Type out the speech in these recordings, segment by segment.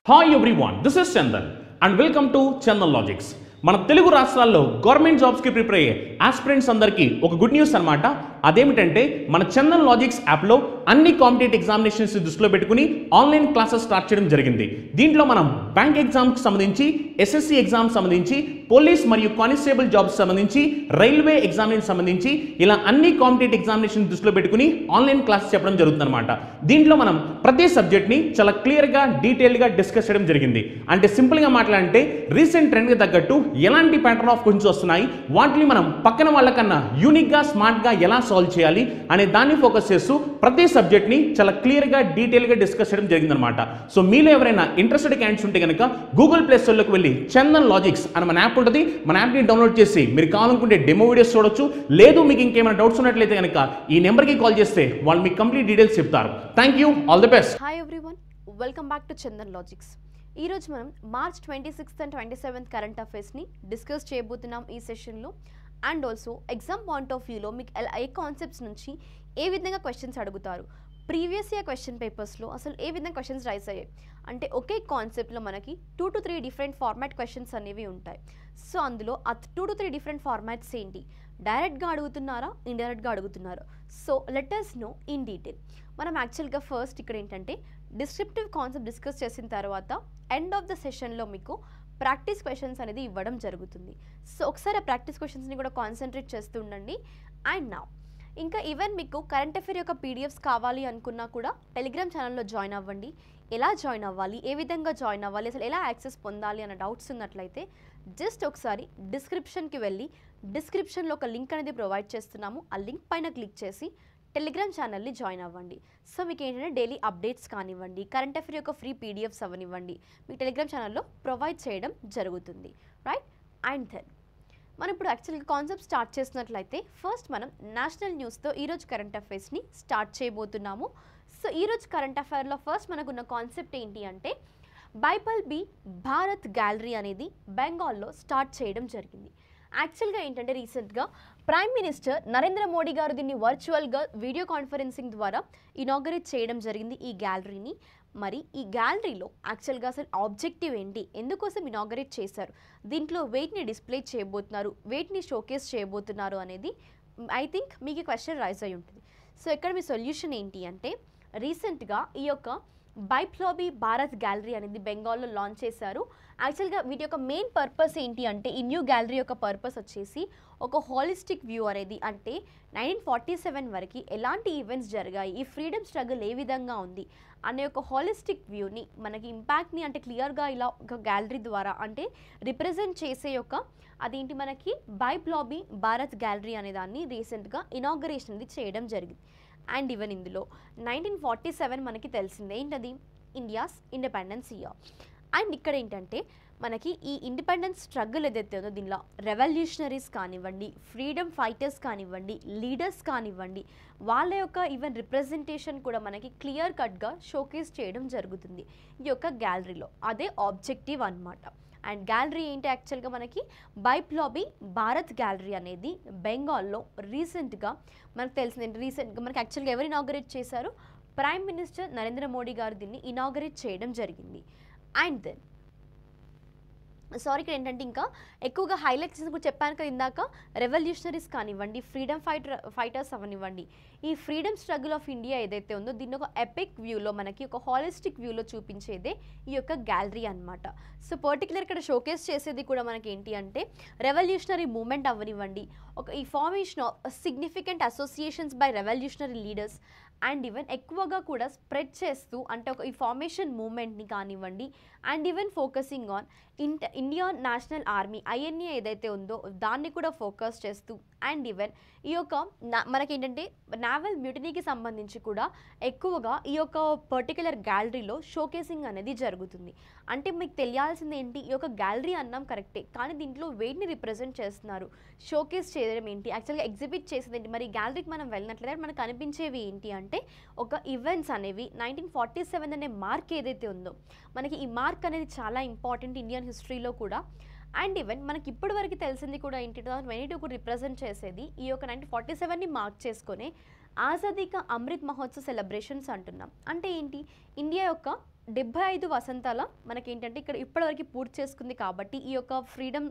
Hi everyone, this is Chandan and welcome to Chandan Logics. మన తెలుగు రాష్ట్రాల్లో government జాబ్స్కి prepare అయ్యే ఆస్పిరెంట్స్ అందరికీ ఒక గుడ్ న్యూస్ అనమాట. అదేమిటంటే మన చందన్ లాజిక్స్ యాప్లో అన్ని కాంపిటేటివ్ ఎగ్జామినేషన్స్ దృష్టిలో పెట్టుకుని ఆన్లైన్ క్లాసెస్ స్టార్ట్ చేయడం జరిగింది. దీంట్లో మనం బ్యాంక్ ఎగ్జామ్కి సంబంధించి, ఎస్ఎస్సి ఎగ్జామ్ సంబంధించి, పోలీస్ మరియు కానిస్టేబుల్ జాబ్స్ సంబంధించి, రైల్వే ఎగ్జామినేషన్ సంబంధించి ఇలా అన్ని కాంపిటేటివ్ ఎగ్జామినేషన్ దృష్టిలో పెట్టుకుని ఆన్లైన్ క్లాసెస్ చెప్పడం జరుగుతుంది అనమాట. దీంట్లో మనం ప్రతి సబ్జెక్ట్ని చాలా క్లియర్గా డీటెయిల్గా డిస్కస్ చేయడం జరిగింది. అంటే సింపుల్గా మాట్లాడంటే రీసెంట్ ట్రెండ్కి తగ్గట్టు ఎలాంటి ప్యాటర్న్ ఆఫ్ క్వశ్చన్స్ వస్తున్నాయి, వాటిని మనం పక్కన వాళ్ళకన్నా యూనిక్గా స్మార్ట్గా ఎలా సాల్వ్ చేయాలి అనే దాన్ని ఫోకస్ చేస్తూ ప్రతి సబ్జెక్ట్ని చాలా క్లియర్గా డీటెయిల్గా డిస్కస్ చేయడం జరిగిందనమాట. సో మీలో ఎవరైనా ఇంట్రెస్టెడ్ క్యాండిడేట్స్ ఉంటే కనుక గూగుల్ ప్లే స్టోర్లోకి వెళ్ళి చందన్ లాజిక్స్ అని మన యాప్ ఉంటుంది, మన యాప్ని డౌన్లోడ్ చేసి మీరు కావాలనుకుంటే డెమో వీడియోస్ చూడొచ్చు. లేదు మీకు ఇంకేమైనా డౌట్స్ ఉన్నట్లయితే కనుక ఈ నెంబర్కి కాల్ చేస్తే వాళ్ళు మీకు కంప్లీట్ డీటెయిల్స్ చెప్తారు. Thank you, all the best. Hi everyone, welcome back to Chandan logics. ఈరోజు మనం March 26th and 27th current అఫైర్స్ని డిస్కస్ చేయబోతున్నాం ఈ సెషన్లో. And also exam point of వ్యూలో మీకు ఏ కాన్సెప్ట్స్ నుంచి ఏ విధంగా క్వశ్చన్స్ అడుగుతారు, ప్రీవియస్ ఇయర్ క్వశ్చన్ పేపర్స్లో అసలు ఏ విధంగా క్వశ్చన్స్ రైజ్ అయ్యాయి, అంటే ఒకే కాన్సెప్ట్లో మనకి 2 to 3 డిఫరెంట్ ఫార్మాట్ క్వశ్చన్స్ అనేవి ఉంటాయి. సో అందులో ఆ 2 to 3 డిఫరెంట్ ఫార్మాట్స్ ఏంటి, డైరెక్ట్గా అడుగుతున్నారా, ఇండైరెక్ట్గా అడుగుతున్నారా, so let us know in detail. మనం యాక్చువల్గా ఫస్ట్ ఇక్కడ ఏంటంటే డిస్క్రిప్టివ్ కాన్సెప్ట్ డిస్కస్ చేసిన తర్వాత ఎండ్ ఆఫ్ ద సెషన్లో మీకు ప్రాక్టీస్ క్వశ్చన్స్ అనేది ఇవ్వడం జరుగుతుంది. సో ఒకసారి ఆ ప్రాక్టీస్ క్వశ్చన్స్ని కూడా కాన్సన్ట్రేట్ చేస్తూ ఉండండి. అండ్ నా ఇంకా ఈవెన్ మీకు కరెంట్ అఫైర్ యొక్క పీడిఎఫ్స్ కావాలి అనుకున్నా కూడా టెలిగ్రామ్ ఛానల్లో జాయిన్ అవ్వండి. ఎలా జాయిన్ అవ్వాలి, ఏ విధంగా జాయిన్ అవ్వాలి, అసలు ఎలా యాక్సెస్ పొందాలి అన్న డౌట్స్ ఉన్నట్లయితే జస్ట్ ఒకసారి డిస్క్రిప్షన్కి వెళ్ళి డిస్క్రిప్షన్లో ఒక లింక్ అనేది ప్రొవైడ్ చేస్తున్నాము. ఆ లింక్ పైన క్లిక్ చేసి టెలిగ్రామ్ ఛానల్ని జాయిన్ అవ్వండి. సో మీకు ఏంటంటే డైలీ అప్డేట్స్ కానివ్వండి, కరెంట్ అఫైర్ యొక్క ఫ్రీ పీడిఎఫ్స్ అవనివ్వండి, మీకు టెలిగ్రామ్ ఛానల్లో ప్రొవైడ్ చేయడం జరుగుతుంది, రైట్. అండ్ దెన్ మనం ఇప్పుడు యాక్చువల్గా కాన్సెప్ట్ స్టార్ట్ చేసినట్లయితే ఫస్ట్ మనం నేషనల్ న్యూస్తో ఈరోజు కరెంట్ అఫైర్స్ని స్టార్ట్ చేయబోతున్నాము. సో ఈరోజు కరెంట్ అఫైర్లో ఫస్ట్ మనకున్న కాన్సెప్ట్ ఏంటి అంటే బైబల్ బి భారత్ గ్యాలరీ అనేది బెంగాల్లో స్టార్ట్ చేయడం జరిగింది. యాక్చువల్గా ఏంటంటే రీసెంట్గా ప్రైమ్ మినిస్టర్ నరేంద్ర మోడీ గారు దీన్ని వర్చువల్గా వీడియో కాన్ఫరెన్సింగ్ ద్వారా ఇనాగరేట్ చేయడం జరిగింది ఈ గ్యాలరీని. మరి ఈ గ్యాలరీలో యాక్చువల్గా అసలు ఆబ్జెక్టివ్ ఏంటి, ఎందుకోసం ఇనాగరేట్ చేశారు, దీంట్లో వెయిట్ని డిస్ప్లే చేయబోతున్నారు, వెయిట్ని షోకేస్ చేయబోతున్నారు అనేది ఐ థింక్ మీకు క్వశ్చన్ రైజ్ అయి ఉంటుంది. సో ఇక్కడ మీ సొల్యూషన్ ఏంటి అంటే రీసెంట్గా ఈ యొక్క బైప్లాబీ భారత్ గ్యాలరీ అనేది బెంగాల్లో లాంచ్ చేశారు. యాక్చువల్గా వీటి యొక్క మెయిన్ పర్పస్ ఏంటి అంటే ఈ న్యూ గ్యాలరీ యొక్క పర్పస్ వచ్చేసి ఒక హాలిస్టిక్ వ్యూ అనేది, అంటే 1947 వరకు ఎలాంటి ఈవెంట్స్ జరిగాయి, ఈ ఫ్రీడమ్ స్ట్రగుల్ ఏ విధంగా ఉంది అనే ఒక హాలిస్టిక్ వ్యూని మనకి ఇంపాక్ట్ని అంటే క్లియర్గా ఇలా ఒక గ్యాలరీ ద్వారా అంటే రిప్రజెంట్ చేసే యొక్క అదేంటి మనకి బైప్లాబీ భారత్ గ్యాలరీ అనే దాన్ని రీసెంట్గా ఇనాగరేషన్ అనేది చేయడం జరిగింది. అండ్ ఈవెన్ ఇందులో 1947 మనకి తెలిసిందే ఏంటది ఇండియాస్ ఇండిపెండెన్స్ ఇయర్. అండ్ ఇక్కడ ఏంటంటే మనకి ఈ ఇండిపెండెన్స్ స్ట్రగుల్ ఏదైతే ఉందో దీనిలో రెవల్యూషనరీస్ కానివ్వండి, ఫ్రీడమ్ ఫైటర్స్ కానివ్వండి, లీడర్స్ కానివ్వండి, వాళ్ళ యొక్క ఈవెన్ రిప్రజెంటేషన్ కూడా మనకి క్లియర్ కట్గా షోకేస్ చేయడం జరుగుతుంది ఈ యొక్క గ్యాలరీలో. అదే ఆబ్జెక్టివ్ అన్నమాట. అండ్ గ్యాలరీ ఏంటి యాక్చువల్గా మనకి బైప్లాబీ భారత్ గ్యాలరీ అనేది బెంగాల్లో రీసెంట్గా మనకు తెలిసింది. రీసెంట్గా మనకి యాక్చువల్గా ఎవరు ఇనాగరేట్ చేశారు, ప్రైమ్ మినిస్టర్ నరేంద్ర మోడీ గారు దీన్ని ఇనాగరేట్ చేయడం జరిగింది. అండ్ దెన్ ఇక్కడ ఏంటంటే ఇంకా ఎక్కువగా హైలైట్స్ కూడా చెప్పాను కదా ఇందాక, రెవల్యూషనరీస్ కానివ్వండి, ఫ్రీడమ్ ఫైటర్స్ అవనివ్వండి, ఈ ఫ్రీడమ్ స్ట్రగుల్ ఆఫ్ ఇండియా ఏదైతే ఉందో దీన్ని ఒక ఎపిక్ వ్యూలో మనకి ఒక హాలిస్టిక్ వ్యూలో చూపించేదే ఈ యొక్క గ్యాలరీ అనమాట. సో పర్టికులర్ ఇక్కడ షోకేస్ చేసేది కూడా మనకి ఏంటి అంటే రెవల్యూషనరీ మూమెంట్ అవనివ్వండి, ఒక ఈ formation of significant associations by revolutionary leaders and even ఎక్కువగా కూడా స్ప్రెడ్ చేస్తూ అంటే ఒక ఈ ఫార్మేషన్ మూమెంట్ని కానివ్వండి and even focusing on Indian national army INA ఏదైతే ఉందో దాన్ని కూడా ఫోకస్ చేస్తూ అండ్ ఈవెన్ ఈ యొక్క మనకేంటంటే నావల్ మ్యూటనీకి సంబంధించి కూడా ఎక్కువగా ఈ యొక్క పర్టికులర్ గ్యాలరీలో షోకేసింగ్ అనేది జరుగుతుంది. అంటే మీకు తెలియాల్సింది ఏంటి, ఈ యొక్క గ్యాలరీ అన్నాం కరెక్టే, కానీ దీంట్లో వెయిట్ని రిప్రజెంట్ చేస్తున్నారు, షోకేస్ చేయడం ఏంటి, యాక్చువల్గా ఎగ్జిబిట్ చేసేది ఏంటి. మరి గ్యాలరీకి మనం వెళ్ళినట్లయితే మనకు కనిపించేవి ఏంటి అంటే ఒక ఈవెంట్స్ అనేవి 1947 అనే మార్క్ ఏదైతే ఉందో మనకి ఈ మార్క్ అనేది చాలా ఇంపార్టెంట్ ఇండియన్ హిస్టరీలో కూడా. అండ్ ఈవెన్ మనకి ఇప్పటి వరకు తెలిసింది కూడా ఏంటి 2022 కూడా రిప్రజెంట్ చేసేది ఈ యొక్క 1947ని మార్క్ చేసుకొని ఆజాదీ కా అమృత్ మహోత్సవ్ సెలబ్రేషన్స్ అంటున్నాం. అంటే ఏంటి, ఇండియా యొక్క 75 వసంతాల మనకేంటంటే ఇక్కడ ఇప్పటివరకు పూర్తి చేసుకుంది కాబట్టి ఈ యొక్క ఫ్రీడమ్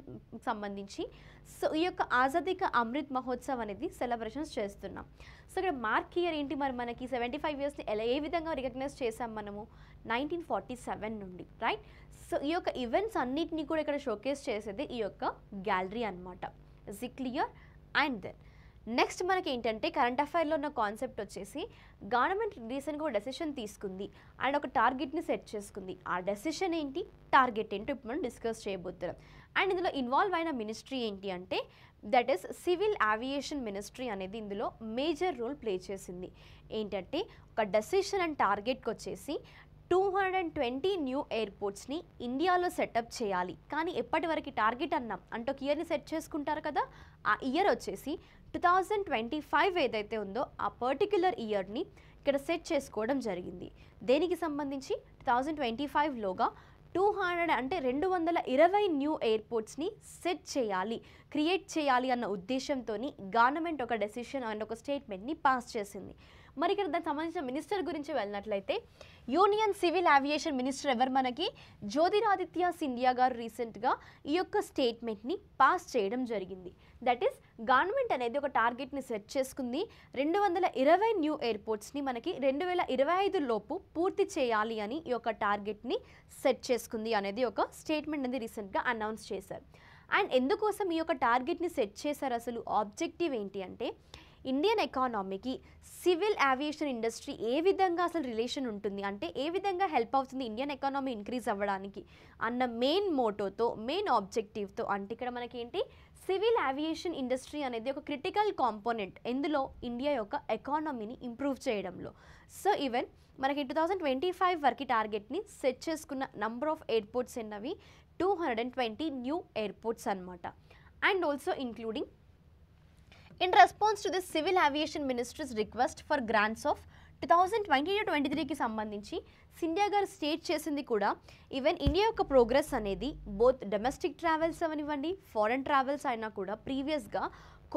సంబంధించి సో ఈ యొక్క ఆజాదీ కా అమృత్ మహోత్సవ్ అనేది సెలబ్రేషన్స్ చేస్తున్నాం. సో ఇక్కడ మార్క్ ఇయర్ ఏంటి, మరి మనకి 75 ఇయర్స్ని ఏ విధంగా రికగ్నైజ్ చేసాం మనము 1947 నుండి, రైట్. సో ఈ యొక్క ఈవెంట్స్ అన్నిటినీ కూడా ఇక్కడ షోకేస్ చేసేది ఈ యొక్క గ్యాలరీ అనమాట. Is it clear? And then next మనకి ఏంటంటే కరెంట్ అఫైర్లో ఉన్న కాన్సెప్ట్ వచ్చేసి గవర్నమెంట్ రీసెంట్గా ఒక డెసిషన్ తీసుకుంది అండ్ ఒక టార్గెట్ని సెట్ చేసుకుంది. ఆ డెసిషన్ ఏంటి, టార్గెట్ ఏంటో ఇప్పుడు మనం డిస్కస్ చేయబోతున్నాం. అండ్ ఇందులో ఇన్వాల్వ్ అయిన మినిస్ట్రీ ఏంటి అంటే that is civil aviation ministry అనేది ఇందులో మేజర్ రోల్ ప్లే చేసింది. ఏంటంటే ఒక డెసిషన్ అండ్ టార్గెట్కి వచ్చేసి 220 న్యూ ఎయిర్పోర్ట్స్ని ఇండియాలో సెటప్ చేయాలి. కానీ ఎప్పటి వరకు టార్గెట్ అన్నాం అంటే ఒక ఇయర్ని సెట్ చేసుకుంటారు కదా, ఆ ఇయర్ వచ్చేసి 2025 ఏదైతే ఉందో ఆ పర్టిక్యులర్ ఇయర్ని ఇక్కడ సెట్ చేసుకోవడం జరిగింది. దేనికి సంబంధించి 2025లోగా 220 న్యూ ఎయిర్పోర్ట్స్ని సెట్ చేయాలి, క్రియేట్ చేయాలి అన్న ఉద్దేశంతో గవర్నమెంట్ ఒక డెసిషన్ అండ్ ఒక స్టేట్మెంట్ని పాస్ చేసింది. మరి ఇక్కడ దానికి సంబంధించిన మినిస్టర్ గురించి వెళ్ళినట్లయితే యూనియన్ సివిల్ ఏవియేషన్ మినిస్టర్ ఎవరు మనకి జ్యోతిరాదిత్య సింధియా గారు రీసెంట్గా ఈ యొక్క స్టేట్మెంట్ని పాస్ చేయడం జరిగింది. దట్ ఈస్ గవర్నమెంట్ అనేది ఒక టార్గెట్ని సెట్ చేసుకుంది, 220 న్యూ ఎయిర్పోర్ట్స్ని మనకి 2025 లోపు పూర్తి చేయాలి అని ఈ యొక్క టార్గెట్ని సెట్ చేసుకుంది అనేది ఒక స్టేట్మెంట్ అనేది రీసెంట్గా అనౌన్స్ చేశారు. అండ్ ఎందుకోసం ఈ యొక్క టార్గెట్ని సెట్ చేశారు, అసలు ఆబ్జెక్టివ్ ఏంటి అంటే ఇండియన్ ఎకానమీకి సివిల్ ఏవియేషన్ ఇండస్ట్రీ ఏ విధంగా అసలు రిలేషన్ ఉంటుంది అంటే ఏ విధంగా హెల్ప్ అవుతుంది ఇండియన్ ఎకానమీ ఇంక్రీజ్ అవ్వడానికి అన్న మెయిన్ మోటోతో మెయిన్ ఆబ్జెక్టివ్తో. అంటే ఇక్కడ మనకి ఏంటి, సివిల్ ఏవియేషన్ ఇండస్ట్రీ అనేది ఒక క్రిటికల్ కాంపోనెంట్ ఎందులో ఇండియా యొక్క ఎకానమీని ఇంప్రూవ్ చేయడంలో. సో ఈవెన్ మనకి 2025 వరకు టార్గెట్ని సెట్ చేసుకున్న నంబర్ ఆఫ్ ఎయిర్పోర్ట్స్ ఎన్నవి 220 న్యూ ఎయిర్పోర్ట్స్ అనమాట. And also including in response to the civil aviation ministry's request for grants of 2020-23కి సంబంధించి సింధియా గారు స్టేట్ చేసింది కూడా ఈవెన్ ఇండియా యొక్క ప్రోగ్రెస్ అనేది బోత్ డొమెస్టిక్ ట్రావెల్స్ అవనివ్వండి ఫారెన్ ట్రావెల్స్ అయినా కూడా ప్రీవియస్గా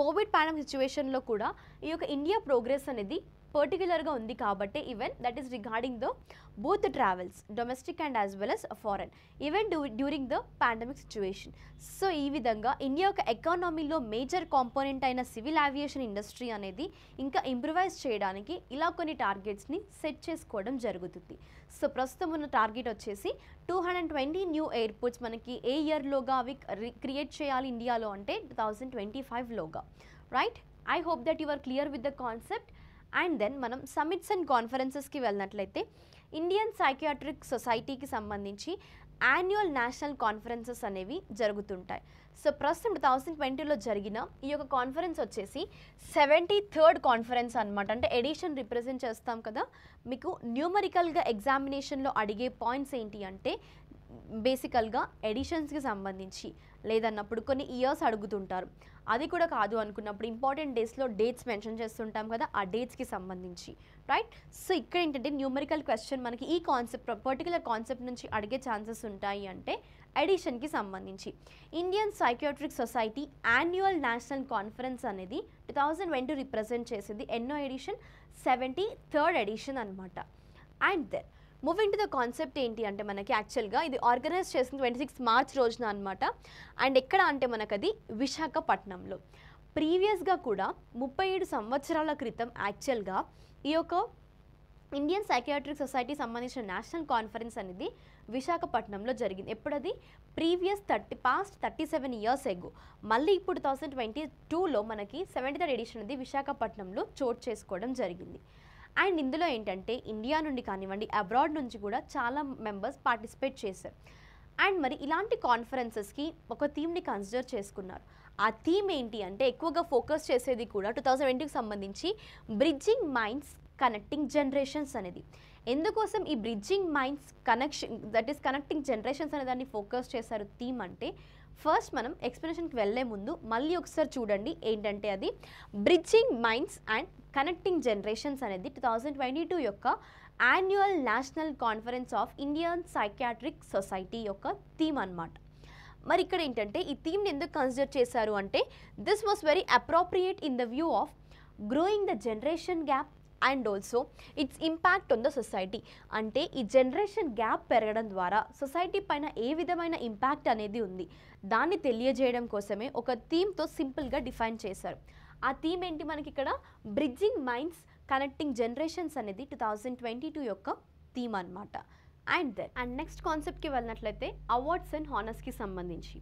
కోవిడ్ పాండమిక్ సిచ్యువేషన్లో కూడా ఈ యొక్క ఇండియా ప్రోగ్రెస్ అనేది పర్టికులర్గా ఉంది కాబట్టి even that is regarding the both the travels domestic and as well as foreign even during the pandemic situation. So ఈ విధంగా ఇండియా యొక్క ఎకానమీలో మేజర్ కాంపోనెంట్ అయిన సివిల్ ఏవియేషన్ ఇండస్ట్రీ అనేది ఇంకా ఇంప్రూవైజ్ చేయడానికి ఇలా కొన్ని టార్గెట్స్ని సెట్ చేసుకోవడం జరుగుతుంది. సో ప్రస్తుతం ఉన్న టార్గెట్ వచ్చేసి 220 న్యూ ఎయిర్పోర్ట్స్ మనకి ఏ ఇయర్లోగా అవి క్రియేట్ చేయాలి ఇండియాలో అంటే 2025లోగా, right. I hope that you are clear with the concept. And then మనం సమిట్స్ అండ్ కాన్ఫరెన్సెస్కి వెళ్ళినట్లయితే ఇండియన్ సైకియాట్రిక్ సొసైటీకి సంబంధించి యాన్యువల్ నేషనల్ కాన్ఫరెన్సెస్ అనేవి జరుగుతుంటాయి. సో ప్రస్తుతం 2020లో జరిగిన ఈ యొక్క కాన్ఫరెన్స్ వచ్చేసి 73rd కాన్ఫరెన్స్ అనమాట. అంటే ఎడిషన్ రిప్రజెంట్ చేస్తాం కదా, మీకు న్యూమరికల్గా ఎగ్జామినేషన్లో అడిగే పాయింట్స్ ఏంటి అంటే బేసికల్గా ఎడిషన్స్కి సంబంధించి లేదన్నప్పుడు కొన్ని ఇయర్స్ అడుగుతుంటారు, అది కూడా కాదు అనుకున్నప్పుడు ఇంపార్టెంట్ డేస్లో డేట్స్ మెన్షన్ చేస్తుంటాం కదా, ఆ డేట్స్కి సంబంధించి, రైట్. సో ఇక్కడ ఏంటంటే న్యూమరికల్ క్వశ్చన్ మనకి ఈ కాన్సెప్ట్ పర్టికులర్ కాన్సెప్ట్ నుంచి అడిగే ఛాన్సెస్ ఉంటాయి అంటే ఎడిషన్కి సంబంధించి Indian psychiatric society annual national conference అనేది 2020 రిప్రజెంట్ చేసింది. ఎన్నో ఎడిషన్, 73rd ఎడిషన్ అనమాట. And then moving to the concept ఏంటి అంటే మనకి యాక్చువల్గా ఇది ఆర్గనైజ్ చేసింది 26 మార్చ్ రోజున అనమాట. అండ్ ఎక్కడ అంటే మనకు అది విశాఖపట్నంలో. ప్రీవియస్గా కూడా 37 సంవత్సరాల క్రితం యాక్చువల్గా ఈ యొక్క ఇండియన్ సైకియాట్రిక్ సొసైటీ సంబంధించిన నేషనల్ కాన్ఫరెన్స్ అనేది విశాఖపట్నంలో జరిగింది. ఎప్పుడది ప్రీవియస్ 37 ఇయర్స్ ఎగో. మళ్ళీ ఇప్పుడు 2022లో మనకి 73rd ఎడిషన్ అనేది విశాఖపట్నంలో చోటు చేసుకోవడం జరిగింది. అండ్ ఇందులో ఏంటంటే ఇండియా నుండి కానివ్వండి అబ్రాడ్ నుంచి కూడా చాలా మెంబర్స్ పార్టిసిపేట్ చేశారు. అండ్ మరి ఇలాంటి కాన్ఫరెన్సెస్కి ఒక థీమ్ని కన్సిడర్ చేసుకున్నారు. ఆ థీమ్ ఏంటి అంటే ఎక్కువగా ఫోకస్ చేసేది కూడా 2020కి సంబంధించి బ్రిడ్జింగ్ మైండ్స్ కనెక్టింగ్ జనరేషన్స్ అనేది. ఎందుకోసం ఈ bridging minds that is connecting generations అనే దాన్ని ఫోకస్ చేశారు థీమ్ అంటే ఫస్ట్ మనం ఎక్స్ప్లెనేషన్కి వెళ్ళే ముందు మళ్ళీ ఒకసారి చూడండి ఏంటంటే అది bridging minds and connecting generations అనేది 2022 యొక్క annual national conference of Indian psychiatric society యొక్క థీమ్ అన్నమాట. మరి ఇక్కడ ఏంటంటే ఈ థీమ్ని ఎందుకు కన్సిడర్ చేశారు అంటే this was very appropriate in the view of growing the generation gap and also it's impact on the society. అంటే ఈ జనరేషన్ గ్యాప్ పెరగడం ద్వారా సొసైటీ పైన ఏ విధమైన ఇంపాక్ట్ అనేది ఉంది దాన్ని తెలియజేయడం కోసమే ఒక థీమ్తో సింపుల్గా డిఫైన్ చేశారు. ఆ థీమ్ ఏంటి మనకి ఇక్కడ, బ్రిడ్జింగ్ మైండ్స్ కనెక్టింగ్ జనరేషన్స్ అనేది 2022 యొక్క థీమ్ అనమాట. అండ్ నెక్స్ట్ కాన్సెప్ట్కి వెళ్ళినట్లయితే అవార్డ్స్ అండ్ హానర్స్కి సంబంధించి.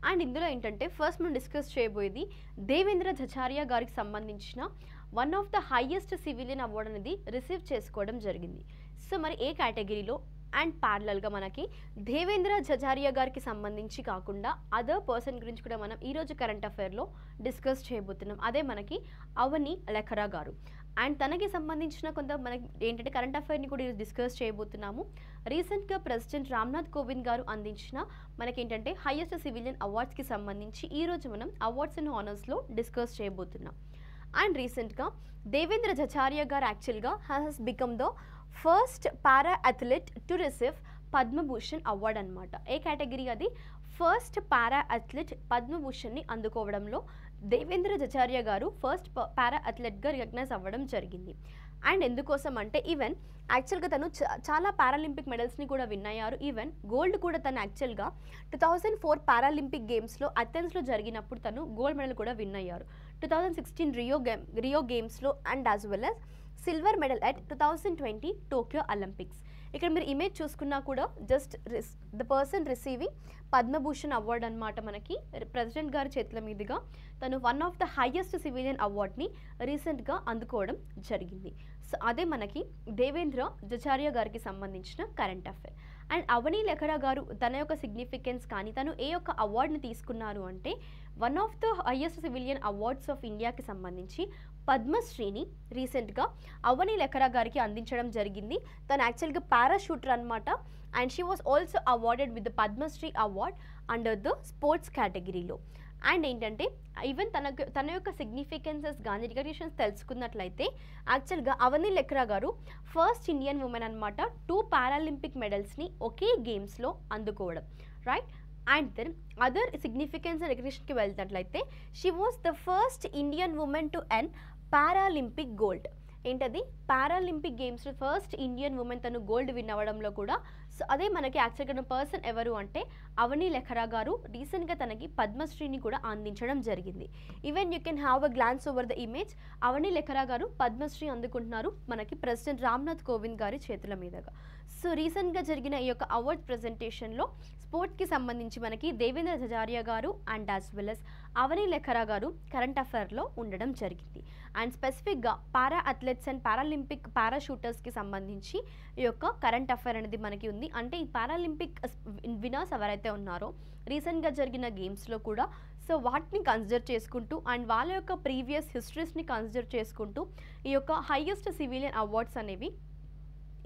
అండ్ ఇందులో ఏంటంటే ఫస్ట్ మనం డిస్కస్ చేయబోయేది దేవేంద్ర జచారియా గారికి సంబంధించిన one of the highest civilian award అనేది రిసీవ్ చేసుకోవడం జరిగింది. సో మరి ఏ కేటగిరీలో అండ్ ప్యారలల్గా మనకి దేవేంద్ర జచారియా గారికి సంబంధించి కాకుండా అదర్ పర్సన్ గురించి కూడా మనం ఈరోజు కరెంట్ అఫైర్లో డిస్కస్ చేయబోతున్నాం. అదే మనకి అవని లెఖరా గారు. అండ్ తనకి సంబంధించిన కొంత మనకి ఏంటంటే కరెంట్ అఫైర్ని కూడా ఈరోజు డిస్కస్ చేయబోతున్నాము. రీసెంట్గా ప్రెసిడెంట్ రామ్నాథ్ కోవింద్ గారు అందించిన మనకేంటంటే హైయెస్ట్ సివిలియన్ అవార్డ్స్కి సంబంధించి ఈరోజు మనం అవార్డ్స్ అండ్ హానర్స్లో డిస్కస్ చేయబోతున్నాం. అండ్ రీసెంట్గా దేవేంద్ర జచారియా గారు యాక్చువల్గా has become the first para athlete to receive Padma Bhushan award అనమాట. ఏ కేటగిరీ అది, first para athlete పద్మభూషణ్ని అందుకోవడంలో Devendra Jhajharia గారు ఫస్ట్ పారా అథ్లెట్గా రికగ్నైజ్ అవ్వడం జరిగింది. అండ్ ఎందుకోసం అంటే ఈవెన్ యాక్చువల్గా తను చాలా పారాలింపిక్ మెడల్స్ని కూడా విన్ అయ్యారు. ఈవెన్ గోల్డ్ కూడా తను యాక్చువల్గా 2004 పారాలింపిక్ గేమ్స్లో అథెన్స్లో జరిగినప్పుడు తను గోల్డ్ మెడల్ కూడా విన్ అయ్యారు. 2016 రియో గేమ్స్లో and as well as silver medal at 2020 Tokyo Olympics. ఇక్కడ మీరు ఇమేజ్ చూసుకున్నా కూడా just the person receiving Padma Bhushan award అనమాట. మనకి ప్రెసిడెంట్ గారి చేతుల మీదుగా తను one of the highest civilian అవార్డ్ని రీసెంట్గా అందుకోవడం జరిగింది. సో అదే మనకి దేవేంద్ర జచారియా గారికి సంబంధించిన కరెంట్ అఫైర్. అండ్ అవని లెఖరా గారు తన యొక్క సిగ్నిఫికెన్స్ కానీ తను ఏ యొక్క అవార్డుని తీసుకున్నారు అంటే one of the highest civilian awards of ఇండియాకి సంబంధించి పద్మశ్రీని రీసెంట్గా అవని లెఖరా గారికి అందించడం జరిగింది. తను యాక్చువల్గా పారాషూటర్ అనమాట. And she was also awarded with the Padma Shri award under the sports కేటగిరీలో. అండ్ ఏంటంటే ఈవెన్ తన యొక్క సిగ్నిఫికెన్సెస్ కానీ రికగ్నిషన్స్ తెలుసుకున్నట్లయితే యాక్చువల్గా అవని లెఖరా గారు ఫస్ట్ ఇండియన్ ఉమెన్ అనమాట 2 పారాలింపిక్ మెడల్స్ని ఒకే గేమ్స్లో అందుకోవడం, right. And then other significance and రికగ్నిషన్కి వెళ్తున్నట్లయితే she was the first Indian women to earn paralympic gold. ఏంటది, పారాలింపిక్ గేమ్స్లో ఫస్ట్ ఇండియన్ ఉమెన్ తను గోల్డ్ విన్ అవ్వడంలో కూడా. సో అదే మనకి యాక్చువల్గా పర్సన్ ఎవరు అంటే అవని లెఖరా గారు రీసెంట్గా తనకి పద్మశ్రీని కూడా అందించడం జరిగింది. Even you can have a glance over the image. Avani Lekhara గారు పద్మశ్రీ అందుకుంటున్నారు మనకి ప్రెసిడెంట్ రామ్నాథ్ కోవింద్ గారి చేతుల మీదుగా. సో రీసెంట్గా జరిగిన ఈ యొక్క అవార్డ్ ప్రజెంటేషన్లో స్పోర్ట్స్కి సంబంధించి మనకి దేవేంద్ర జచారియా గారు అండ్ యాజ్ వెల్ అస్ అవని లెఖరా గారు కరెంట్ అఫైర్లో ఉండడం జరిగింది. అండ్ స్పెసిఫిక్గా పారా అథ్లెట్స్ అండ్ పారాలింపిక్ పారాషూటర్స్కి సంబంధించి ఈ యొక్క కరెంట్ అఫైర్ అనేది మనకి ఉంది. అంటే ఈ పారాలింపిక్ వినర్స్ ఎవరైతే ఉన్నారో రీసెంట్గా జరిగిన గేమ్స్లో కూడా సో వాటిని కన్సిడర్ చేసుకుంటూ అండ్ వాళ్ళ యొక్క ప్రీవియస్ హిస్టరీస్ని కన్సిడర్ చేసుకుంటూ ఈ యొక్క హైయెస్ట్ సివిలియన్ అవార్డ్స్ అనేవి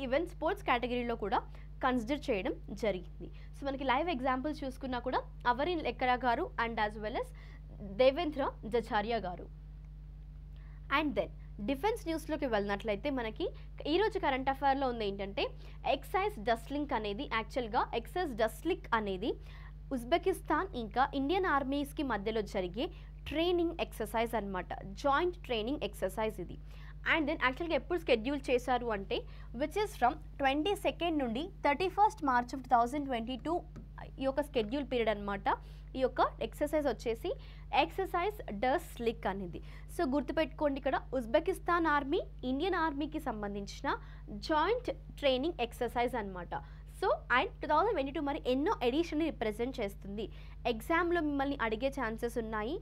ఈవెన్ స్పోర్ట్స్ కేటగిరీలో కూడా కన్సిడర్ చేయడం జరిగింది. సో మనకి లైవ్ ఎగ్జాంపుల్స్ చూసుకున్నా కూడా అవని లెఖరా గారు and as well as Devendra Jhajharia గారు. అండ్ దెన్ డిఫెన్స్ న్యూస్లోకి వెళ్ళినట్లయితే మనకి ఈరోజు కరెంట్ అఫైర్లో ఉంది ఏంటంటే ఎక్సైజ్ డస్లింక్ అనేది యాక్చువల్గా ఎక్సైజ్ డస్లింక్ అనేది ఉజ్బెకిస్తాన్ ఇంకా ఇండియన్ ఆర్మీస్కి మధ్యలో జరిగే ట్రైనింగ్ ఎక్సర్సైజ్ అనమాట. జాయింట్ ట్రైనింగ్ ఎక్సర్సైజ్ ఇది. అండ్ దెన్ యాక్చువల్గా ఎప్పుడు షెడ్యూల్ చేశారు అంటే విచ్ ఇస్ ఫ్రమ్ 22 నుండి 31 మార్చ్ 2022 ఈ యొక్క షెడ్యూల్ పీరియడ్ అనమాట. ఈ యొక్క ఎక్సర్సైజ్ వచ్చేసి ఎక్సర్సైజ్ డస్లింక్ అనేది. సో గుర్తుపెట్టుకోండి, ఇక్కడ ఉజ్బెకిస్తాన్ ఆర్మీ ఇండియన్ ఆర్మీకి సంబంధించిన జాయింట్ ట్రైనింగ్ ఎక్సర్సైజ్ అనమాట. సో అండ్ 2022 మరి ఎన్నో ఎడిషన్ని రిప్రజెంట్ చేస్తుంది. ఎగ్జామ్లో మిమ్మల్ని అడిగే ఛాన్సెస్ ఉన్నాయి.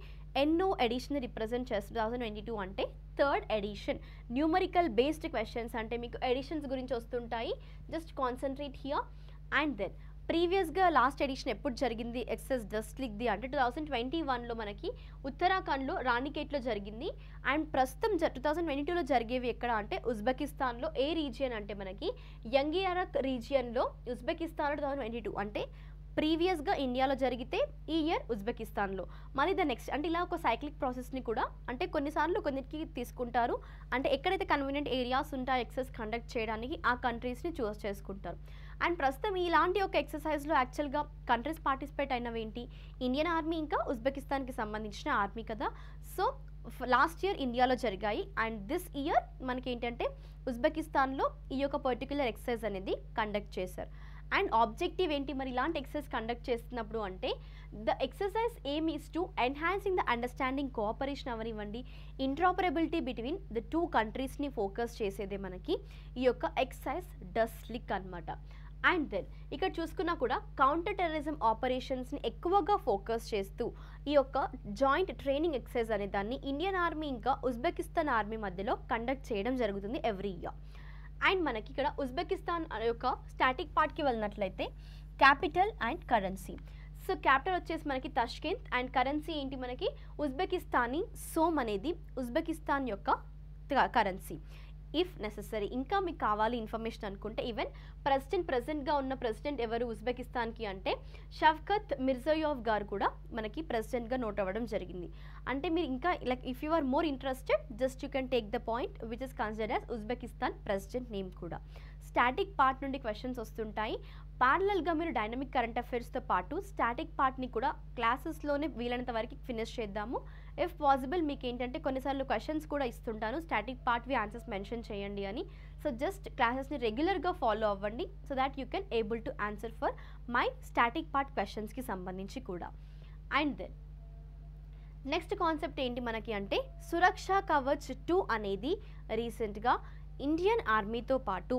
ఎన్నో ఎడిషన్ రిప్రజెంట్ చేస్తుంది 2022 అంటే 3rd edition. Numerical based questions అంటే మీకు ఎడిషన్స్ గురించి వస్తుంటాయి. Just concentrate here. And then ప్రీవియస్గా లాస్ట్ ఎడిషన్ ఎప్పుడు జరిగింది ఎక్సైజ్ డస్లింక్ది అంటే 2021లో మనకి ఉత్తరాఖండ్లో రాణికేట్లో జరిగింది. అండ్ ప్రస్తుతం 2022లో జరిగేవి ఎక్కడ అంటే ఉజ్బెకిస్తాన్లో. ఏ రీజియన్ అంటే మనకి యంగియారక్ రీజియన్లో ఉజ్బెకిస్తాన్లో 2022 అంటే ప్రీవియస్గా ఇండియాలో జరిగితే ఈ ఇయర్ ఉజ్బెకిస్తాన్లో మళ్ళీ ద నెక్స్ట్ అంటే ఇలా ఒక సైక్లిక్ ప్రాసెస్ని కూడా అంటే కొన్నిసార్లు కొన్నిటికి తీసుకుంటారు. అంటే ఎక్కడైతే కన్వీనియంట్ ఏరియాస్ ఉంటాయో ఎక్సర్సైజ్ కండక్ట్ చేయడానికి ఆ కంట్రీస్ని చూస్ చేసుకుంటారు. అండ్ ప్రస్తుతం ఇలాంటి ఒక ఎక్సర్సైజ్లో యాక్చువల్గా కంట్రీస్ పార్టిసిపేట్ అయినవి ఏంటి, ఇండియన్ ఆర్మీ ఇంకా ఉజ్బెకిస్తాన్కి సంబంధించిన ఆర్మీ కదా. సో లాస్ట్ ఇయర్ ఇండియాలో జరిగాయి అండ్ దిస్ ఇయర్ మనకి ఏంటంటే ఉజ్బెకిస్తాన్లో ఈ యొక్క పర్టికులర్ ఎక్సర్సైజ్ అనేది కండక్ట్ చేశారు. అండ్ ఆబ్జెక్టివ్ ఏంటి మరి ఇలాంటి ఎక్సర్సైజ్ కండక్ట్ చేస్తున్నప్పుడు అంటే the exercise aim is to enhancing the understanding cooperation అవనివ్వండి, ఇంట్రాపరబిలిటీ బిట్వీన్ ద 2 కంట్రీస్ని ఫోకస్ చేసేదే మనకి ఈ యొక్క ఎక్సర్సైజ్ డస్లిక్ అనమాట. అండ్ దెన్ ఇక్కడ చూసుకున్నా కూడా కౌంటర్ టెర్రరిజం ఆపరేషన్స్ని ఎక్కువగా ఫోకస్ చేస్తూ ఈ యొక్క జాయింట్ ట్రైనింగ్ ఎక్సర్సైజ్ అనే దాన్ని ఇండియన్ ఆర్మీ ఇంకా ఉజ్బెకిస్తాన్ ఆర్మీ మధ్యలో కండక్ట్ చేయడం జరుగుతుంది ఎవ్రీ ఇయర్. అండ్ మనకి ఇక్కడ ఉజ్బెకిస్తాన్ యొక్క స్టాటిక్ పార్ట్కి వెళ్ళినట్లయితే capital and currency. So capital వచ్చేసి మనకి తష్కెంత్ అండ్ కరెన్సీ ఏంటి మనకి ఉజ్బెకిస్తానీ సోమ్ అనేది ఉజ్బెకిస్తాన్ యొక్క కరెన్సీ. ఇఫ్ నెససరీ ఇంకా మీకు కావాలి ఇన్ఫర్మేషన్ అనుకుంటే ఈవెన్ ప్రెసిడెంట్గా ఉన్న ప్రెసిడెంట్ ఎవరు ఉజ్బెకిస్తాన్కి అంటే షవ్కత్ మిర్జయోవ్ గారు కూడా మనకి ప్రెసిడెంట్గా నోట్ అవ్వడం జరిగింది. అంటే మీరు ఇంకా like if you are more interested just you can take the point which is considered as Uzbekistan president name కూడా. స్టాటిక్ పార్ట్ నుండి క్వశ్చన్స్ వస్తుంటాయి. ప్యారలల్గా మీరు డైనమిక్ కరెంట్ అఫైర్స్తో పాటు స్టాటిక్ పార్ట్ని కూడా క్లాసెస్లోనే వీలైనంత వరకు ఫినిష్ చేద్దాము. ఇఫ్ పాసిబుల్ మీకు ఏంటంటే కొన్నిసార్లు క్వశ్చన్స్ కూడా ఇస్తుంటాను స్టాటిక్ పార్ట్వి ఆన్సర్స్ మెన్షన్ చేయండి అని. సో జస్ట్ క్లాసెస్ని రెగ్యులర్గా ఫాలో అవ్వండి so that you can able to answer for my static part క్వశ్చన్స్కి సంబంధించి కూడా. అండ్ దెన్ నెక్స్ట్ కాన్సెప్ట్ ఏంటి మనకి అంటే సురక్షా కవచ్ 2 అనేది రీసెంట్గా ఇండియన్ ఆర్మీతో పాటు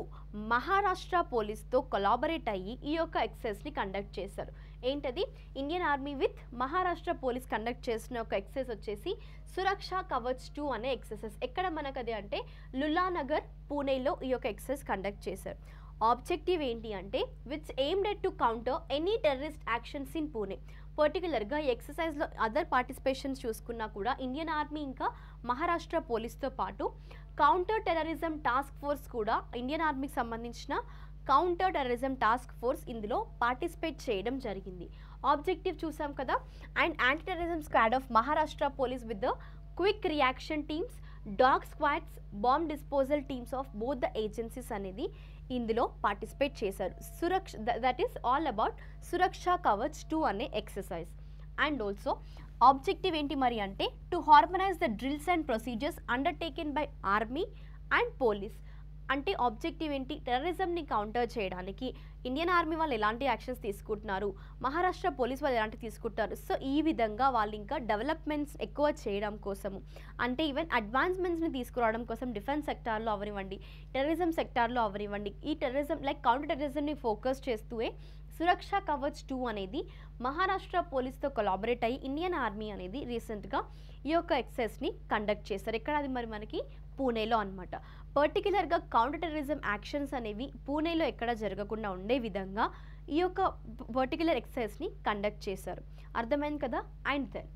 మహారాష్ట్ర పోలీస్తో కొలాబరేట్ అయ్యి ఈ యొక్క ఎక్సర్సైజ్ని కండక్ట్ చేశారు. ఏంటది Indian army with Maharashtra police conduct చేసిన ఒక ఎక్సర్సైజ్ వచ్చేసి సురక్షా కవచ్ 2 అనే ఎక్సర్సైజ్. ఎక్కడ మనకది అంటే లుల్లానగర్ పూణేలో ఈ యొక్క ఎక్సర్సైజ్ కండక్ట్ చేశారు. ఆబ్జెక్టివ్ ఏంటి అంటే which aimed at to counter any terrorist actions in Pune. పర్టికులర్గా ఈ ఎక్సర్సైజ్లో అదర్ పార్టిసిపేషన్స్ చూసుకున్నా కూడా ఇండియన్ ఆర్మీ ఇంకా మహారాష్ట్ర పోలీస్తో పాటు కౌంటర్ టెర్రరిజం టాస్క్ ఫోర్స్ కూడా ఇండియన్ ఆర్మీకి సంబంధించిన కౌంటర్ టెర్రరిజం టాస్క్ ఫోర్స్ ఇందులో పార్టిసిపేట్ చేయడం జరిగింది. ఆబ్జెక్టివ్ చూసాం కదా. And anti terrorism squad of Maharashtra police with the quick reaction teams, dog squads, bomb disposal teams of both the agencies అనేది ఇందులో పార్టిసిపేట్ చేశారు. That is all about Suraksha Kavach 2 అనే exercise. And also objective ఏంటి మరి అంటే to harmonise the drills and procedures undertaken by army and police. అంటే objective ఏంటి టెర్రరిజంని counter చేయడానికి ఇండియన్ ఆర్మీ వాళ్ళు ఎలాంటి యాక్షన్స్ తీసుకుంటున్నారు, మహారాష్ట్ర పోలీస్ వాళ్ళు ఎలాంటి తీసుకుంటారు. సో ఈ విధంగా వాళ్ళు ఇంకా డెవలప్మెంట్స్ ఎక్కువ చేయడం కోసము అంటే ఈవెన్ అడ్వాన్స్మెంట్స్ని తీసుకురావడం కోసం డిఫెన్స్ సెక్టార్లో అవనివ్వండి, టెర్రరిజం సెక్టార్లో అవనివ్వండి, ఈ టెర్రరిజం లైక్ కౌంటర్ టెర్రరిజంని ఫోకస్ చేస్తూ సురక్షా కవచ్ 2 అనేది మహారాష్ట్ర పోలీస్తో కొలాబరేట్ అయ్యి ఇండియన్ ఆర్మీ అనేది రీసెంట్గా ఈ యొక్క ఎక్సర్సైజ్ని కండక్ట్ చేస్తారు. ఎక్కడ అది మరి మనకి పూణేలో అనమాట. పర్టికులర్గా కౌంటర్ టెర్రరిజం యాక్షన్స్ అనేవి పూణేలో ఎక్కడ జరగకుండా ఉండే విధంగా ఈ యొక్క పర్టికులర్ ఎక్సర్సైజ్ని కండక్ట్ చేశారు. అర్థమైంది కదా. అండ్ దెన్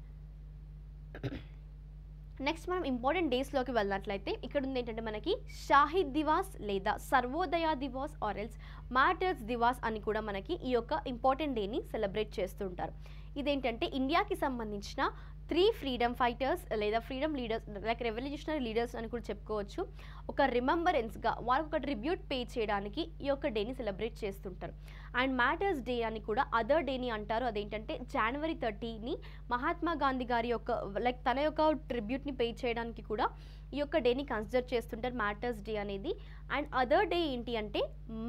నెక్స్ట్ మనం ఇంపార్టెంట్ డేస్లోకి వెళ్ళినట్లయితే ఇక్కడ ఉంది ఏంటంటే మనకి షాహిద్ దివాస్ లేదా Sarvodaya Diwas or else martyrs Diwas అని కూడా మనకి ఈ యొక్క ఇంపార్టెంట్ డేని సెలబ్రేట్ చేస్తుంటారు. ఇదేంటంటే ఇండియాకి సంబంధించిన 3 ఫ్రీడమ్ ఫైటర్స్ లేదా freedom leaders like revolutionary leaders అని కూడా చెప్పుకోవచ్చు. ఒక రిమెంబరెన్స్గా వాళ్ళకి ఒక ట్రిబ్యూట్ పే చేయడానికి ఈ యొక్క డేని సెలబ్రేట్ చేస్తుంటారు. అండ్ మ్యాటర్స్ డే అని కూడా అదర్ డేని అంటారు. అదేంటంటే జనవరి 30ని మహాత్మా గాంధీ గారి యొక్క లైక్ తన యొక్క ట్రిబ్యూట్ని పే చేయడానికి కూడా ఈ యొక్క డేని కన్సిడర్ చేస్తుంటారు మ్యాటర్స్ డే అనేది. అండ్ అదర్ డే ఏంటి అంటే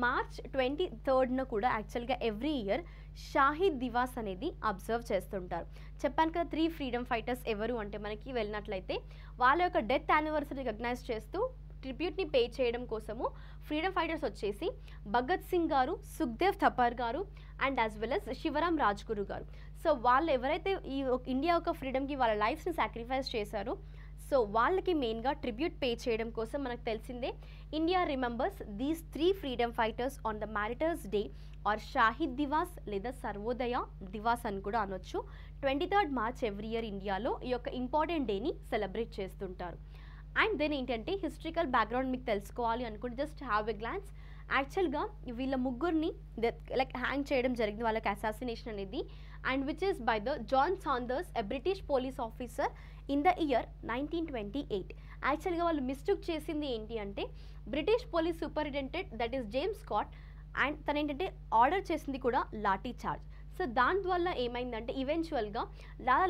మార్చ్ 23న కూడా యాక్చువల్గా ఎవ్రీ ఇయర్ షాహిద్ దివాస్ అనేది అబ్జర్వ్ చేస్తుంటారు. చెప్పాను కదా 3 ఫ్రీడమ్ ఫైటర్స్ ఎవరు అంటే మనకి వెళ్ళినట్లయితే వాళ్ళ యొక్క డెత్ యానివర్సరీ రికగ్నైజ్ చేస్తూ ట్రిబ్యూట్ని పే చేయడం కోసము ఫ్రీడమ్ ఫైటర్స్ వచ్చేసి భగత్ సింగ్ గారు, సుఖ్దేవ్ థపర్ గారు and as well as Shivaram Rajguru గారు. సో వాళ్ళు ఎవరైతే ఈ ఇండియా యొక్క ఫ్రీడమ్కి వాళ్ళ లైఫ్స్ని సాక్రిఫైస్ చేశారో సో వాళ్ళకి మెయిన్గా ట్రిబ్యూట్ పే చేయడం కోసం మనకు తెలిసిందే India remembers these 3 freedom fighters on the martyrs day or Shaheed Diwas లేదా సర్వోదయ దివాస్ అని కూడా అనొచ్చు. 23rd మార్చ్ ఎవ్రీ ఇయర్ ఇండియాలో ఈ యొక్క ఇంపార్టెంట్ డేని సెలబ్రేట్ చేస్తుంటారు. అండ్ దెన్ ఏంటంటే హిస్టరికల్ బ్యాక్గ్రౌండ్ మీకు తెలుసుకోవాలి అనుకుంటే జస్ట్ హ్యావ్ ఎ గ్లాన్స్. యాక్చువల్గా వీళ్ళ ముగ్గురిని లైక్ హ్యాంగ్ చేయడం జరిగింది వాళ్ళకి అసాసినేషన్ అనేది. And which is by the John Saunders a British police officer in the year 1928. యాక్చువల్గా వాళ్ళు మిస్టేక్ చేసింది ఏంటి అంటే British police superintendent that is James Scott and తను ఏంటంటే ఆర్డర్ చేసింది కూడా లాఠీ చార్జ్. సో దానివల్ల ఏమైందంటే ఈవెన్చువల్గా లాలా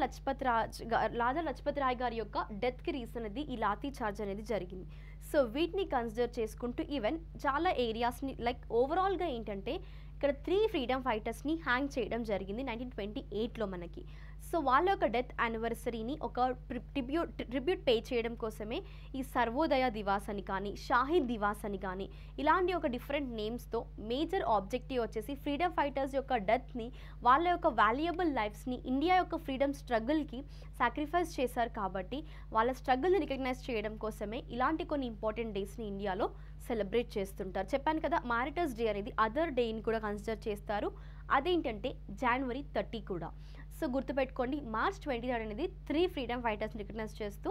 లజపత్ రాయ్ గారి యొక్క డెత్కి రీజన్ అనేది ఈ లాఠీ చార్జ్ అనేది జరిగింది. సో వీటిని కన్సిడర్ చేసుకుంటూ ఈవెన్ చాలా ఏరియాస్ని లైక్ ఓవరాల్గా ఏంటంటే ఇక్కడ 3 ఫ్రీడమ్ ఫైటర్స్ని హ్యాంగ్ చేయడం జరిగింది 1928లో మనకి. సో వాళ్ళ యొక్క డెత్ యానివర్సరీని ఒక ట్రిబ్యూట్ పే చేయడం కోసమే ఈ సర్వోదయ దివాస్ అని కానీ షాహిద్ దివాస్ అని కానీ ఇలాంటి ఒక డిఫరెంట్ నేమ్స్తో మేజర్ ఆబ్జెక్టివ్ వచ్చేసి ఫ్రీడమ్ ఫైటర్స్ యొక్క డెత్ని, వాళ్ళ యొక్క వాల్యుయబుల్ లైఫ్స్ని ఇండియా యొక్క ఫ్రీడమ్ స్ట్రగుల్కి సాక్రిఫైస్ చేశారు కాబట్టి వాళ్ళ స్ట్రగుల్ని రికగ్నైజ్ చేయడం కోసమే ఇలాంటి కొన్ని ఇంపార్టెంట్ డేస్ని ఇండియాలో సెలబ్రేట్ చేస్తుంటారు. చెప్పాను కదా, మారిటర్స్ డే అనేది అదర్ డేని కూడా కన్సిడర్ చేస్తారు. అదేంటంటే January 30 కూడా. సో గుర్తుపెట్టుకోండి, March 23 అనేది 3 ఫ్రీడమ్ ఫైటర్స్ని రికగ్నైజ్ చేస్తూ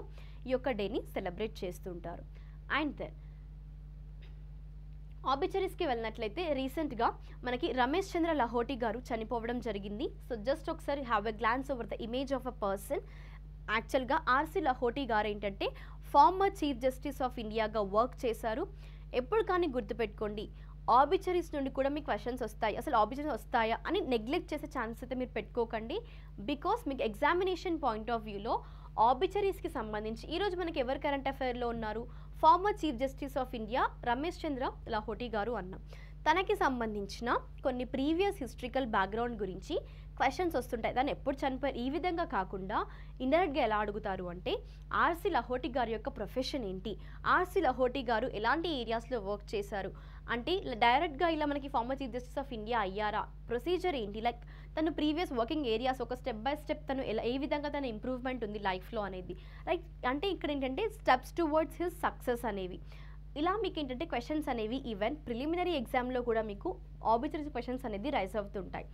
ఈ యొక్క డేని సెలబ్రేట్ చేస్తుంటారు. అండ్ దెన్ ఆబిచరీస్కి వెళ్ళినట్లయితే రీసెంట్గా మనకి రమేష్ చంద్ర లహోటి గారు చనిపోవడం జరిగింది. సో జస్ట్ ఒకసారి have a glance over the image of a person. యాక్చువల్గా ఆర్సి లహోటి గారు ఏంటంటే ఫార్మర్ చీఫ్ జస్టిస్ ఆఫ్ ఇండియాగా వర్క్ చేశారు. ఎప్పుడు కానీ గుర్తుపెట్టుకోండి, ఆబిచరీస్ నుండి కూడా మీకు క్వశ్చన్స్ వస్తాయి. అసలు ఆబిచరీస్ వస్తాయా అని నెగ్లెక్ట్ చేసే ఛాన్స్ అయితే మీరు పెట్టుకోకండి. బికాస్ మీకు ఎగ్జామినేషన్ పాయింట్ ఆఫ్ వ్యూలో ఆబిచరీస్కి సంబంధించి ఈరోజు మనకి ఎవరు కరెంట్ అఫైర్లో ఉన్నారు, former chief justice of India Ramesh Chandra Lahoti గారు అన్నాం. తనకి సంబంధించిన కొన్ని ప్రీవియస్ హిస్టరికల్ బ్యాక్గ్రౌండ్ గురించి క్వశ్చన్స్ వస్తుంటాయి. దాన్ని ఎప్పుడు చనిపోయారు ఈ విధంగా కాకుండా ఇండైరెక్ట్గా ఎలా అడుగుతారు అంటే ఆర్సి లహోటి గారి యొక్క ప్రొఫెషన్ ఏంటి, ఆర్సి లహోటి గారు ఎలాంటి ఏరియాస్లో వర్క్ చేశారు అంటే డైరెక్ట్గా ఇలా మనకి farmer chief justice of India అయ్యారా, ప్రొసీజర్ ఏంటి, లైక్ తను ప్రీవియస్ వర్కింగ్ ఏరియాస్ ఒక స్టెప్ బై స్టెప్ తను ఏ విధంగా తన ఇంప్రూవ్మెంట్ ఉంది లైఫ్లో అనేది, రైట్. అంటే ఇక్కడ ఏంటంటే స్టెప్స్ టువర్డ్స్ హిస్ సక్సెస్ అనేవి. ఇలా మీకు ఏంటంటే క్వశ్చన్స్ అనేవి ఈవెన్ ప్రిలిమినరీ ఎగ్జామ్లో కూడా మీకు ఆబిచరీస్ క్వశ్చన్స్ అనేది రైజ్ అవుతుంటాయి.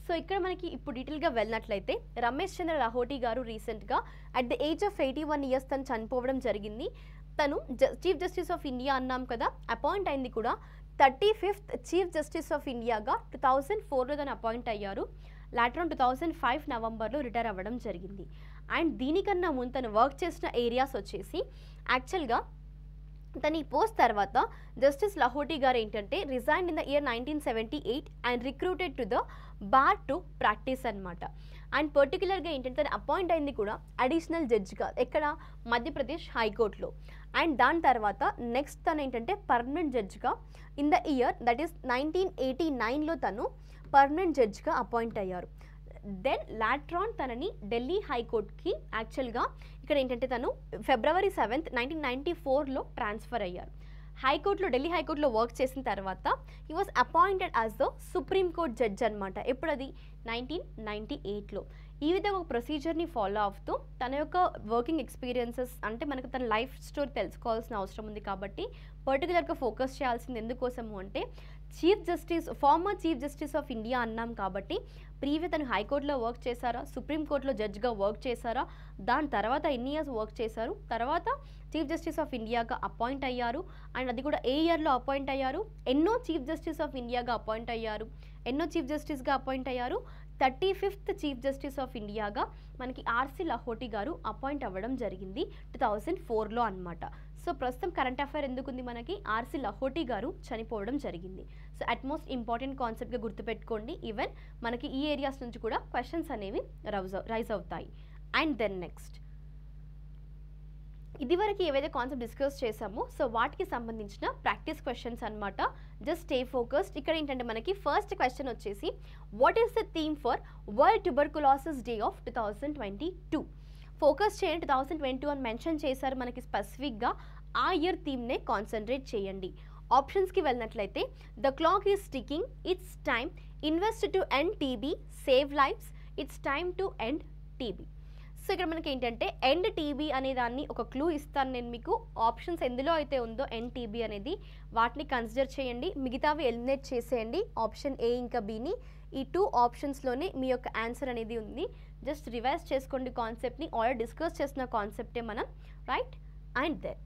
సో ఇక్కడ మనకి ఇప్పుడు డీటెయిల్గా వెళ్ళినట్లయితే రమేష్ చంద్ర లహోటి గారు రీసెంట్గా at the age of 81 years తను చనిపోవడం జరిగింది. తను చీఫ్ జస్టిస్ ఆఫ్ ఇండియా అన్నాం కదా, అపాయింట్ అయింది కూడా 35th చీఫ్ జస్టిస్ ఆఫ్ ఇండియాగా 2004లో తను అపాయింట్ అయ్యారు. లాటర్ ఆన్ 2005 నవంబర్లో రిటైర్ అవ్వడం జరిగింది. అండ్ దీనికన్నా ముందు తను వర్క్ చేసిన ఏరియాస్ వచ్చేసి యాక్చువల్గా తను ఈ పోస్ట్ తర్వాత జస్టిస్ లహోటి గారు ఏంటంటే resign in the year 1978 and recruited to the bar to practice అనమాట. అండ్ పర్టికులర్గా ఏంటంటే తను అపాయింట్ అయింది కూడా అడిషనల్ జడ్జిగా ఎక్కడ మధ్యప్రదేశ్ హైకోర్టులో. అండ్ దాని తర్వాత నెక్స్ట్ తను ఏంటంటే పర్మనెంట్ జడ్జిగా in the year that is 1989లో తను పర్మనెంట్ జడ్జిగా అపాయింట్ అయ్యారు. దెన్ లాట్రాన్ తనని ఢిల్లీ హైకోర్టుకి యాక్చువల్గా ఇక్కడ ఏంటంటే తను February 7th 1994లో ట్రాన్స్ఫర్ అయ్యారు. హైకోర్టులో ఢిల్లీ హైకోర్టులో వర్క్ చేసిన తర్వాత he was appointed as the supreme court judge అనమాట. ఎప్పుడు అది 1998లో. ఈ విధంగా ఒక ప్రొసీజర్ని ఫాలో అవుతూ తన యొక్క వర్కింగ్ ఎక్స్పీరియన్సెస్ అంటే మనకు తన లైఫ్ స్టోరీ తెలుసుకోవాల్సిన అవసరం ఉంది కాబట్టి పర్టికులర్గా ఫోకస్ చేయాల్సింది ఎందుకోసము అంటే farmer chief justice of India అన్నాం కాబట్టి ప్రీవియస్ తను హైకోర్టులో వర్క్ చేశారా, సుప్రీంకోర్టులో జడ్జ్గా వర్క్ చేశారా, దాని తర్వాత ఎన్ని ఇయర్స్ వర్క్ చేశారు, తర్వాత చీఫ్ జస్టిస్ ఆఫ్ ఇండియాగా అపాయింట్ అయ్యారు. అండ్ అది కూడా ఏ ఇయర్లో అపాయింట్ అయ్యారు, ఎన్నో చీఫ్ జస్టిస్ ఆఫ్ ఇండియాగా అపాయింట్ అయ్యారు, ఎన్నో చీఫ్ జస్టిస్గా అపాయింట్ అయ్యారు. 35th చీఫ్ జస్టిస్ ఆఫ్ ఇండియాగా మనకి ఆర్సి లహోటి గారు అపాయింట్ అవ్వడం జరిగింది 2004లో అనమాట. సో ప్రస్తుతం కరెంట్ అఫైర్ ఎందుకుంది మనకి, ఆర్సి లహోటి గారు చనిపోవడం జరిగింది. సో అట్మోస్ట్ ఇంపార్టెంట్ కాన్సెప్ట్గా గుర్తుపెట్టుకోండి. ఈవెన్ మనకి ఈ ఏరియాస్ నుంచి కూడా క్వశ్చన్స్ అనేవి రైజ్ అవుతాయి. అండ్ దెన్ నెక్స్ట్ ఇదివరకు ఏవైతే కాన్సెప్ట్ డిస్కస్ చేసామో సో వాటికి సంబంధించిన ప్రాక్టీస్ క్వశ్చన్స్ అనమాట. Just stay focused. ఇక్కడ ఏంటంటే మనకి ఫస్ట్ క్వశ్చన్ వచ్చేసి what is the theme for world tuberculosis day of 2022. Focus చేయండి, 2022 అని మెన్షన్ చేశారు మనకి స్పెసిఫిక్గా. ఆ ఇయర్ థీమ్నే కాన్సన్ట్రేట్ చేయండి. ఆప్షన్స్కి వెళ్ళినట్లయితే the clock is ticking, it's time, invest to end TB, save lives, it's time to end TB. So ఇక్కడ మనకి ఏంటంటే ఎండ్ టీబీ అనే దాన్ని ఒక క్లూ ఇస్తాను నేను మీకు. ఆప్షన్స్ ఎందులో అయితే ఉందో ఎండ్ టీబీ అనేది వాటిని కన్సిడర్ చేయండి, మిగతావి ఎలిమినేట్ చేసేయండి. ఆప్షన్ ఏ ఇంకా బిని ఈ 2 ఆప్షన్స్లోనే మీ యొక్క ఆన్సర్ అనేది ఉంది. జస్ట్ రివైజ్ చేసుకోండి కాన్సెప్ట్ని, ఆల్రెడీ డిస్కస్ చేసిన కాన్సెప్టే మనం, రైట్. అండ్ దెన్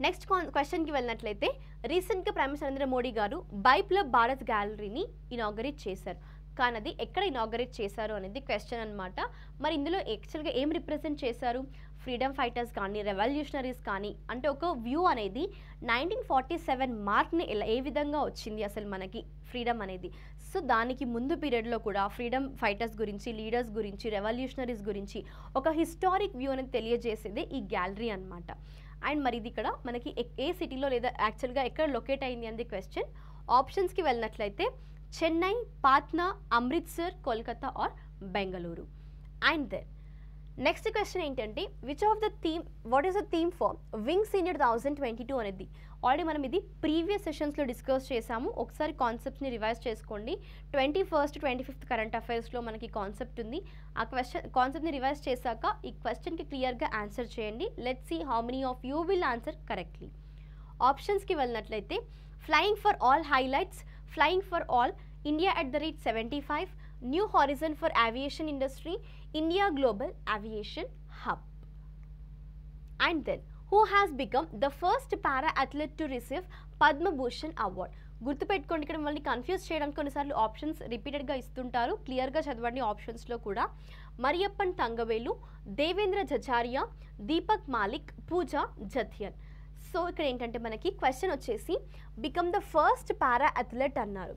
నెక్స్ట్ క్వశ్చన్కి వెళ్ళినట్లయితే రీసెంట్గా ప్రైమ్ మినిస్టర్ నరేంద్ర మోడీ గారు బైప్లబ్ భారత్ గ్యాలరీని ఇనాగరేట్ చేశారు. కానీ అది ఎక్కడ ఇనాగరేట్ చేశారు అనేది క్వశ్చన్ అనమాట. మరి ఇందులో యాక్చువల్గా ఏం రిప్రజెంట్ చేశారు, ఫ్రీడమ్ ఫైటర్స్ కానీ రెవల్యూషనరీస్ కానీ అంటే ఒక వ్యూ అనేది 1947 మార్క్ని ఏ విధంగా వచ్చింది అసలు మనకి ఫ్రీడమ్ అనేది. సో దానికి ముందు పీరియడ్లో కూడా ఫ్రీడమ్ ఫైటర్స్ గురించి, లీడర్స్ గురించి, రెవల్యూషనరీస్ గురించి ఒక హిస్టారిక్ వ్యూ అనేది తెలియజేసేదే ఈ గ్యాలరీ అనమాట. అండ్ మరి ఇది ఇక్కడ మనకి ఏ సిటీలో లేదా యాక్చువల్గా ఎక్కడ లొకేట్ అయింది అనేది క్వశ్చన్. ఆప్షన్స్కి వెళ్ళినట్లయితే Chennai, Patna, Amritsar, Kolkata or Bengaluru. And then next question ఏంటంటే what is the theme for wings సీనియర్ 2022 అనేది. ఆల్రెడీ మనం ఇది ప్రీవియస్ సెషన్స్లో డిస్కస్ చేసాము. ఒకసారి కాన్సెప్ట్స్ని రివైజ్ చేసుకోండి. 21st, 25th కరెంట్ అఫైర్స్లో మనకి కాన్సెప్ట్ ఉంది. ఆ కాన్సెప్ట్ని రివైజ్ చేశాక ఈ క్వశ్చన్కి క్లియర్గా ఆన్సర్ చేయండి. Let's see how many of you will answer correctly. ఆప్షన్స్కి వెళ్ళినట్లయితే flying for all highlights, flying for all, India @75, new horizon for aviation industry, India global aviation hub. And then who has become the first para athlete to receive Padma Bhushan award. గుర్తుపెట్టుకోండి, ఇక్కడ మళ్ళీ confuse చేయడానికి కొన్నిసార్లు options రిపీటెడ్గా ఇస్తుంటారు. క్లియర్గా చదవండి ఆప్షన్స్లో కూడా. మరియప్పన్ తంగవేలు, దేవేంద్ర జజారియా, దీపక్ మాలిక్, పూజా జథియన్. సో ఇక్కడ ఏంటంటే మనకి క్వశ్చన్ వచ్చేసి become the first para athlete అన్నారు.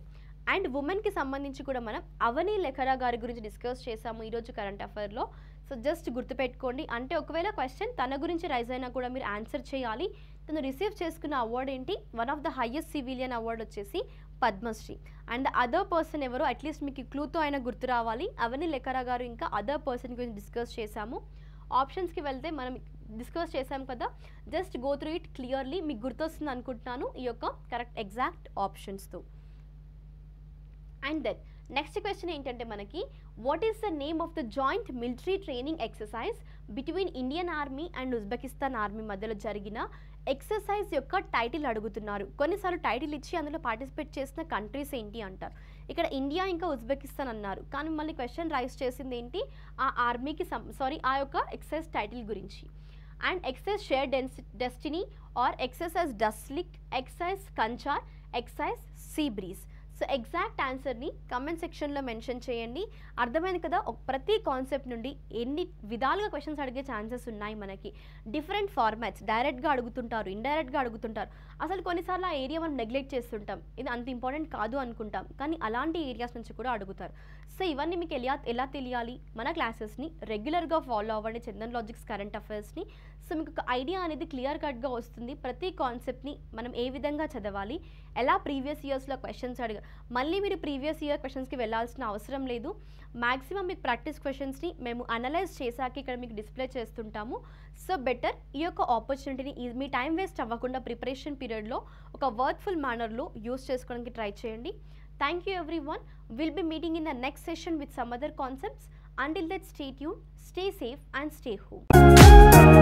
అండ్ ఉమెన్కి సంబంధించి కూడా మనం అవని లెఖరా గారి గురించి డిస్కస్ చేసాము ఈరోజు కరెంట్ అఫైర్లో. సో జస్ట్ గుర్తుపెట్టుకోండి. అంటే ఒకవేళ క్వశ్చన్ తన గురించి రైజ్ అయినా కూడా మీరు ఆన్సర్ చేయాలి. తను రిసీవ్ చేసుకున్న అవార్డు ఏంటి? One of the highest civilian award వచ్చేసి పద్మశ్రీ. అండ్ అదర్ పర్సన్ ఎవరో అట్లీస్ట్ మీకు క్లూతో అయినా గుర్తు రావాలి. అవని లెఖరా గారు ఇంకా అదర్ పర్సన్ గురించి డిస్కస్ చేసాము. ఆప్షన్స్కి వెళ్తే మనం డిస్కస్ చేసాం కదా, just go through it clearly. మీకు గుర్తొస్తుంది అనుకుంటున్నాను ఈ యొక్క కరెక్ట్ ఎగ్జాక్ట్ ఆప్షన్స్తో. అండ్ దెన్ నెక్స్ట్ క్వశ్చన్ ఏంటంటే మనకి what is the name of the joint military training exercise between Indian army and Uzbekistan army మధ్యలో జరిగిన ఎక్సర్సైజ్ యొక్క టైటిల్ అడుగుతున్నారు. కొన్నిసార్లు టైటిల్ ఇచ్చి అందులో పార్టిసిపేట్ చేసిన కంట్రీస్ ఏంటి అంటారు. ఇక్కడ ఇండియా ఇంకా ఉజ్బెకిస్తాన్ అన్నారు, కానీ మళ్ళీ క్వశ్చన్ రైజ్ చేసింది ఏంటి ఆ ఆర్మీకి ఆ యొక్క ఎక్సర్సైజ్ టైటిల్ గురించి. And exercise shared destiny or exercise Dustlik, exercise Khanjar, exercise sea breeze. So exact ఆన్సర్ని కమెంట్ సెక్షన్లో మెన్షన్ చేయండి. అర్థమైంది కదా, ప్రతి కాన్సెప్ట్ నుండి ఎన్ని విధాలుగా క్వశ్చన్స్ అడిగే ఛాన్సెస్ ఉన్నాయి మనకి. డిఫరెంట్ ఫార్మాట్స్, డైరెక్ట్గా అడుగుతుంటారు, ఇండైరెక్ట్గా అడుగుతుంటారు. అసలు కొన్నిసార్లు ఆ ఏరియా మనం నెగ్లెక్ట్ చేస్తుంటాం, ఇది అంత ఇంపార్టెంట్ కాదు అనుకుంటాం, కానీ అలాంటి ఏరియాస్ నుంచి కూడా అడుగుతారు. సో ఇవన్నీ మీకు ఎలా తెలియాలి? మన క్లాసెస్ని రెగ్యులర్గా ఫాలో అవ్వండి, చందన్ లాజిక్స్ కరెంట్ అఫైర్స్ని. సో మీకు ఒక ఐడియా అనేది క్లియర్ కట్గా వస్తుంది. ప్రతి కాన్సెప్ట్ని మనం ఏ విధంగా చదవాలి, ఎలా ప్రీవియస్ ఇయర్స్లో క్వశ్చన్స్ మళ్ళీ మీరు ప్రీవియస్ ఇయర్ క్వశ్చన్స్కి వెళ్ళాల్సిన అవసరం లేదు. మ్యాక్సిమం మీకు ప్రాక్టీస్ క్వశ్చన్స్ని మేము అనలైజ్ చేశాక ఇక్కడ మీకు డిస్ప్లే చేస్తుంటాము. సో బెటర్ ఈ యొక్క ఆపర్చునిటీని మీ టైం వేస్ట్ అవ్వకుండా ప్రిపరేషన్ పీరియడ్లో ఒక వర్క్ఫుల్ మేనర్లో యూస్ చేసుకోవడానికి ట్రై చేయండి. Thank you everyone. We'll be meeting in the next session with some other concepts. Until that, stay tuned, stay safe and stay home.